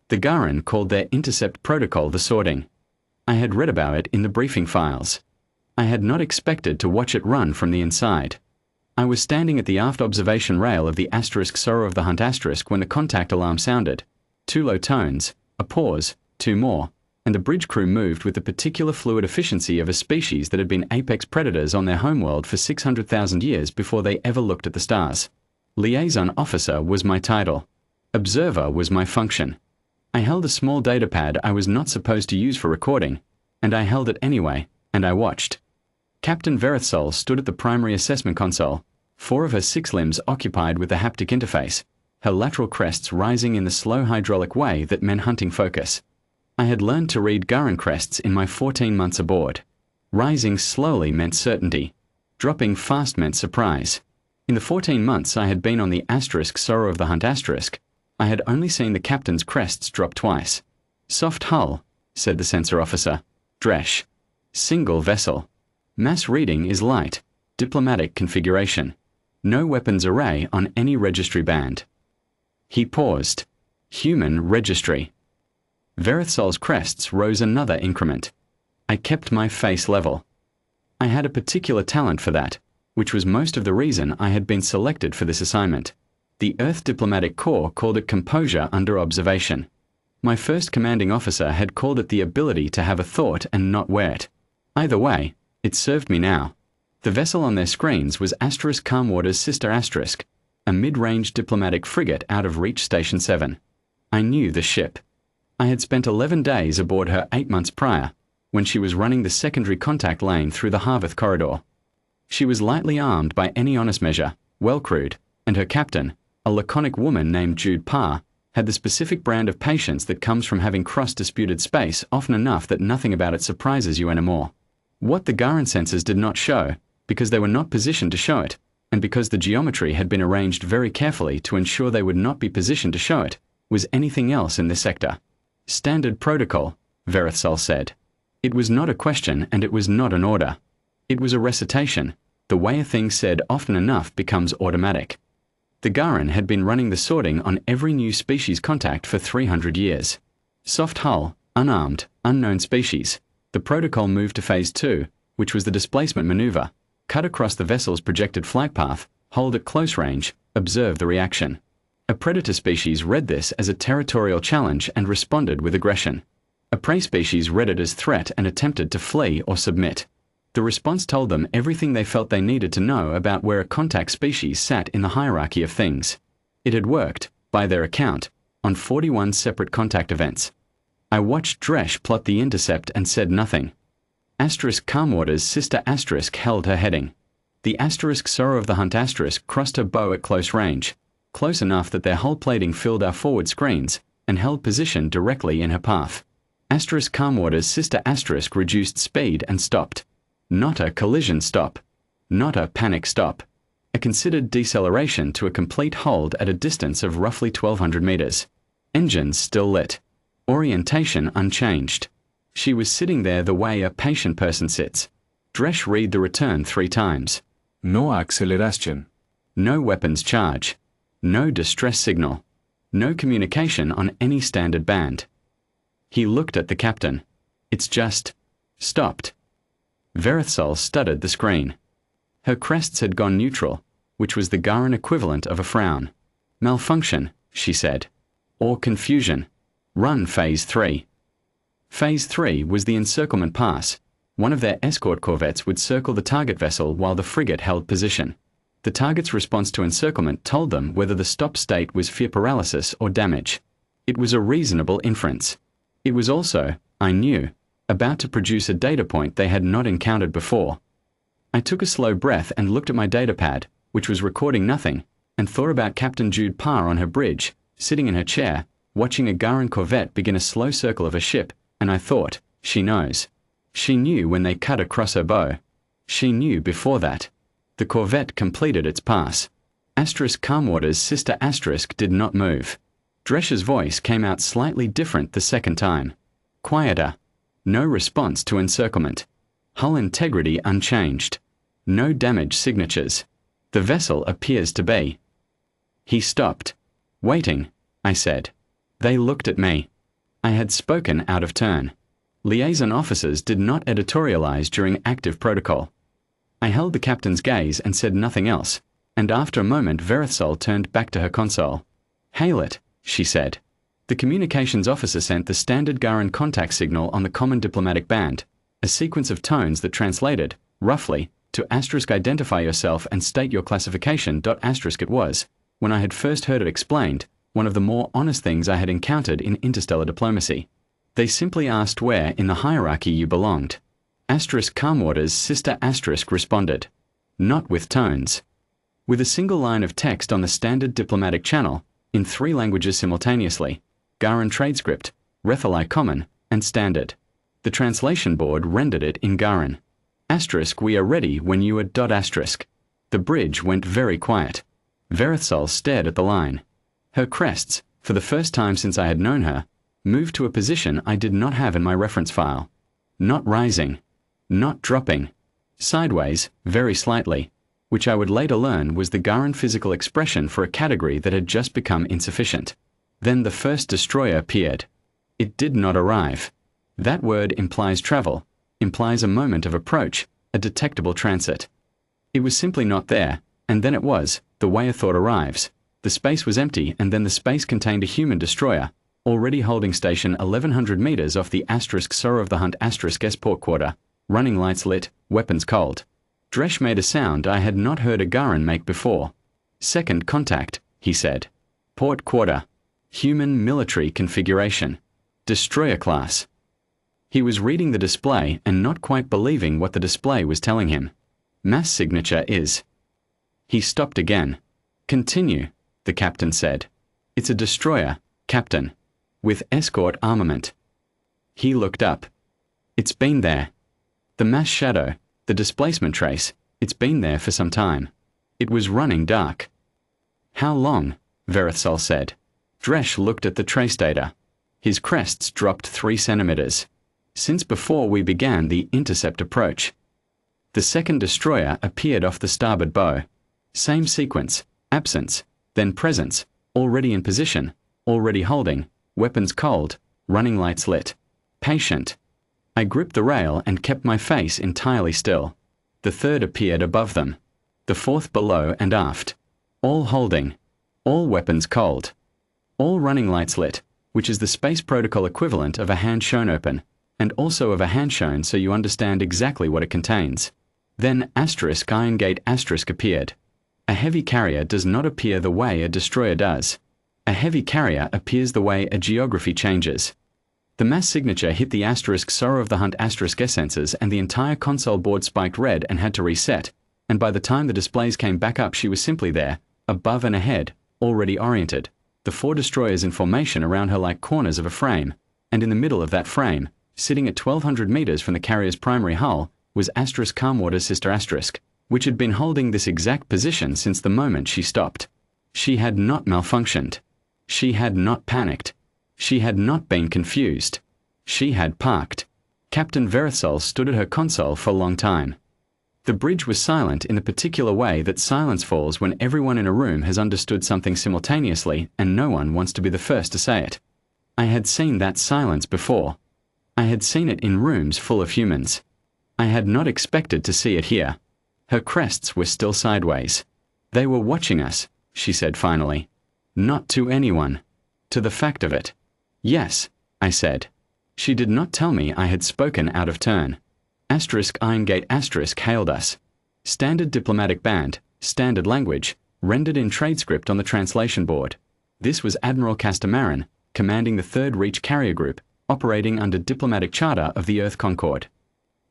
The Gharen called their intercept protocol the sorting. I had read about it in the briefing files. I had not expected to watch it run from the inside. I was standing at the aft observation rail of the Sorrow of the Hunt when the contact alarm sounded. 2 low tones, a pause, 2 more, and the bridge crew moved with the particular fluid efficiency of a species that had been apex predators on their homeworld for 600,000 years before they ever looked at the stars. Liaison officer was my title. Observer was my function. I held a small datapad I was not supposed to use for recording, and I held it anyway, and I watched. Captain Verithsol stood at the primary assessment console, 4 of her 6 limbs occupied with the haptic interface, her lateral crests rising in the slow hydraulic way that men hunting focus. I had learned to read Gharen crests in my 14 months aboard. Rising slowly meant certainty. Dropping fast meant surprise. In the 14 months I had been on the Sorrow of the Hunt I had only seen the captain's crests drop twice. Soft hull, said the sensor officer. Dresh. Single vessel. Mass reading is light. Diplomatic configuration. No weapons array on any registry band. He paused. Human registry. Verithsol's crests rose another increment. I kept my face level. I had a particular talent for that, which was most of the reason I had been selected for this assignment. The Earth Diplomatic Corps called it composure under observation. My first commanding officer had called it the ability to have a thought and not wear it. Either way, it served me now. The vessel on their screens was Calmwater's sister a mid-range diplomatic frigate out of Reach Station 7. I knew the ship. I had spent 11 days aboard her 8 months prior, when she was running the secondary contact lane through the Harveth corridor. She was lightly armed by any honest measure, well crewed, and her captain, a laconic woman named Jude Parr, had the specific brand of patience that comes from having crossed disputed space often enough that nothing about it surprises you anymore. What the Gharen sensors did not show, because they were not positioned to show it, and because the geometry had been arranged very carefully to ensure they would not be positioned to show it, was anything else in this sector. Standard protocol, Verithsol said. It was not a question and it was not an order. It was a recitation. The way a thing said often enough becomes automatic. The Gharen had been running the sorting on every new species contact for 300 years. Soft hull, unarmed, unknown species. The protocol moved to Phase 2, which was the displacement maneuver. Cut across the vessel's projected flight path, hold at close range, observe the reaction. A predator species read this as a territorial challenge and responded with aggression. A prey species read it as threat and attempted to flee or submit. The response told them everything they felt they needed to know about where a contact species sat in the hierarchy of things. It had worked, by their account, on 41 separate contact events. I watched Dresh plot the intercept and said nothing. Calmwater's sister held her heading. The Sorrow of the Hunt crossed her bow at close range, close enough that their hull plating filled our forward screens, and held position directly in her path. Calmwater's sister reduced speed and stopped. Not a collision stop. Not a panic stop. A considered deceleration to a complete hold at a distance of roughly 1,200 meters. Engines still lit. Orientation unchanged. She was sitting there the way a patient person sits. Dresh read the return 3 times. No acceleration. No weapons charge. No distress signal. No communication on any standard band. He looked at the captain. It's just stopped. Verithsol studied the screen. Her crests had gone neutral, which was the Gharen equivalent of a frown. Malfunction, she said. Or confusion. Run Phase 3. Phase 3 was the encirclement pass. One of their escort corvettes would circle the target vessel while the frigate held position. The target's response to encirclement told them whether the stop state was fear paralysis or damage. It was a reasonable inference. It was also, I knew, about to produce a data point they had not encountered before. I took a slow breath and looked at my datapad, which was recording nothing, and thought about Captain Jude Parr on her bridge, sitting in her chair, watching a Gharen corvette begin a slow circle of a ship, and I thought, she knows. She knew when they cut across her bow. She knew before that. The corvette completed its pass. Calmwater's sister did not move. Dresh's voice came out slightly different the second time. Quieter. No response to encirclement. Hull integrity unchanged. No damage signatures. The vessel appears to be. He stopped. Waiting, I said. They looked at me. I had spoken out of turn. Liaison officers did not editorialize during active protocol. I held the captain's gaze and said nothing else, and after a moment Verithsol turned back to her console. "Hail it," she said. The communications officer sent the standard Gharen contact signal on the common diplomatic band, a sequence of tones that translated, roughly, to * identify yourself and state your classification. *. It was, when I had first heard it explained, one of the more honest things I had encountered in interstellar diplomacy. They simply asked where in the hierarchy you belonged. Calmwater's sister * responded. Not with tones. With a single line of text on the standard diplomatic channel, in 3 languages simultaneously, Gharen Tradescript, Rethali Common, and Standard. The translation board rendered it in Gharen. * we are ready when you are ... The bridge went very quiet. Verithsol stared at the line. Her crests, for the first time since I had known her, moved to a position I did not have in my reference file. Not rising. Not dropping. Sideways, very slightly, which I would later learn was the Gharen physical expression for a category that had just become insufficient. Then the first destroyer appeared. It did not arrive. That word implies travel, implies a moment of approach, a detectable transit. It was simply not there, and then it was, the way a thought arrives. The space was empty, and then the space contained a human destroyer, already holding station 1100 meters off the Sorrow of the Hunt S port quarter, running lights lit, weapons cold. Dresh made a sound I had not heard a Gharen make before. "Second contact," he said. "Port quarter. Human military configuration. Destroyer class." He was reading the display and not quite believing what the display was telling him. "Mass signature is..." He stopped again. "Continue," the captain said. "It's a destroyer, Captain. With escort armament." He looked up. "It's been there. The mass shadow, the displacement trace, it's been there for some time. It was running dark." "How long?" Verithsol said. Dresh looked at the trace data. His crests dropped 3 centimeters. "Since before we began the intercept approach." The second destroyer appeared off the starboard bow. Same sequence, absence, then presence, already in position, already holding, weapons cold, running lights lit. Patient. I gripped the rail and kept my face entirely still. The third appeared above them. The fourth below and aft. All holding. All weapons cold. All running lights lit, which is the space protocol equivalent of a hand shown open, and also of a hand shown so you understand exactly what it contains. Then Iron Gate appeared. A heavy carrier does not appear the way a destroyer does. A heavy carrier appears the way a geography changes. The mass signature hit the Sorrow of the Hunt S sensors, and the entire console board spiked red and had to reset, and by the time the displays came back up she was simply there, above and ahead, already oriented, the 4 destroyers in formation around her like corners of a frame, and in the middle of that frame, sitting at 1200 meters from the carrier's primary hull, was Calmwater's sister which had been holding this exact position since the moment she stopped. She had not malfunctioned. She had not panicked. She had not been confused. She had parked. Captain Verithsol stood at her console for a long time. The bridge was silent in the particular way that silence falls when everyone in a room has understood something simultaneously and no one wants to be the first to say it. I had seen that silence before. I had seen it in rooms full of humans. I had not expected to see it here. Her crests were still sideways. "They were watching us," she said finally. "Not to anyone. To the fact of it." "Yes," I said. She did not tell me I had spoken out of turn. Iron Gate hailed us. Standard diplomatic band, standard language, rendered in tradescript on the translation board. This was Admiral Castamaran, commanding the 3rd Reach carrier group, operating under diplomatic charter of the Earth Concord.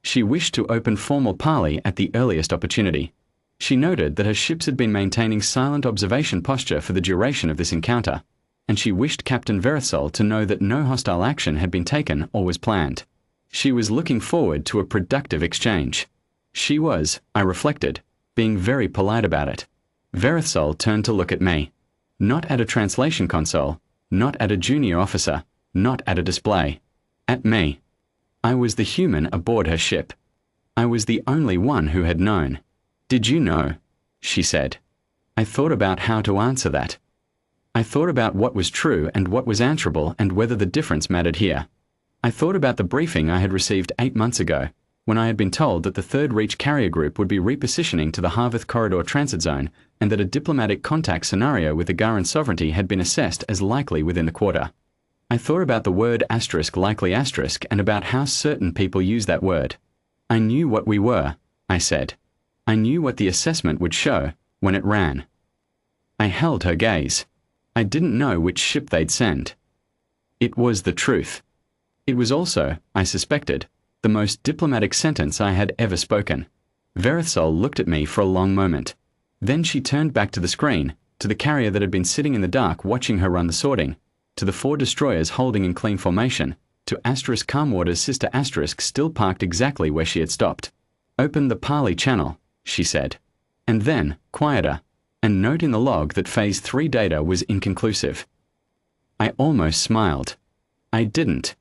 She wished to open formal parley at the earliest opportunity. She noted that her ships had been maintaining silent observation posture for the duration of this encounter, and she wished Captain Verithsol to know that no hostile action had been taken or was planned. She was looking forward to a productive exchange. She was, I reflected, being very polite about it. Verithsol turned to look at me. Not at a translation console, not at a junior officer, not at a display. At me. I was the human aboard her ship. I was the only one who had known. "Did you know?" she said. I thought about how to answer that. I thought about what was true and what was answerable and whether the difference mattered here. I thought about the briefing I had received 8 months ago, when I had been told that the Third Reach carrier group would be repositioning to the Harveth Corridor transit zone and that a diplomatic contact scenario with the Gharen Sovereignty had been assessed as likely within the quarter. I thought about the word *likely* and about how certain people use that word. I knew what we were, I said. I knew what the assessment would show when it ran. I held her gaze. I didn't know which ship they'd send. It was the truth. It was also, I suspected, the most diplomatic sentence I had ever spoken. Verithsol looked at me for a long moment. Then she turned back to the screen, to the carrier that had been sitting in the dark watching her run the sorting, to the 4 destroyers holding in clean formation, to Calmwater's sister still parked exactly where she had stopped. Open the Parley channel, she said. And then, quieter, and note in the log that Phase 3 data was inconclusive. I almost smiled. I didn't.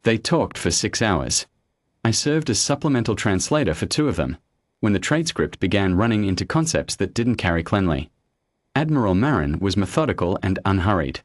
They talked for 6 hours. I served as supplemental translator for 2 of them, when the trade script began running into concepts that didn't carry cleanly. Admiral Marin was methodical and unhurried.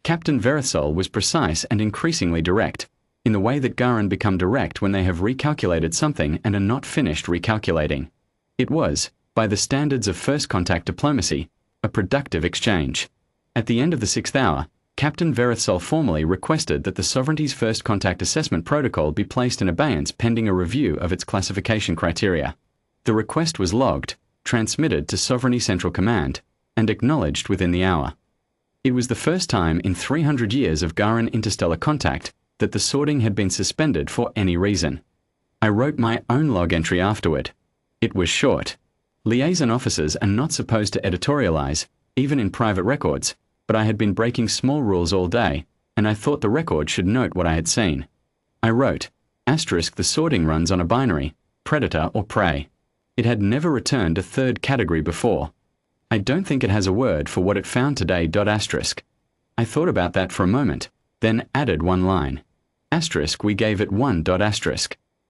Captain Verithsol was precise and increasingly direct, in the way that Gharen become direct when they have recalculated something and are not finished recalculating. It was, by the standards of first contact diplomacy, a productive exchange. At the end of the 6th hour, Captain Verithsol formally requested that the Sovereignty's first contact assessment protocol be placed in abeyance pending a review of its classification criteria. The request was logged, transmitted to Sovereignty Central Command, and acknowledged within the hour. It was the first time in 300 years of Gharen interstellar contact that the sorting had been suspended for any reason. I wrote my own log entry afterward. It was short. Liaison officers are not supposed to editorialize, even in private records, but I had been breaking small rules all day, and I thought the record should note what I had seen. I wrote, the sorting runs on a binary, predator or prey. It had never returned a 3rd category before. I don't think it has a word for what it found today. I thought about that for a moment, then added one line. We gave it 1.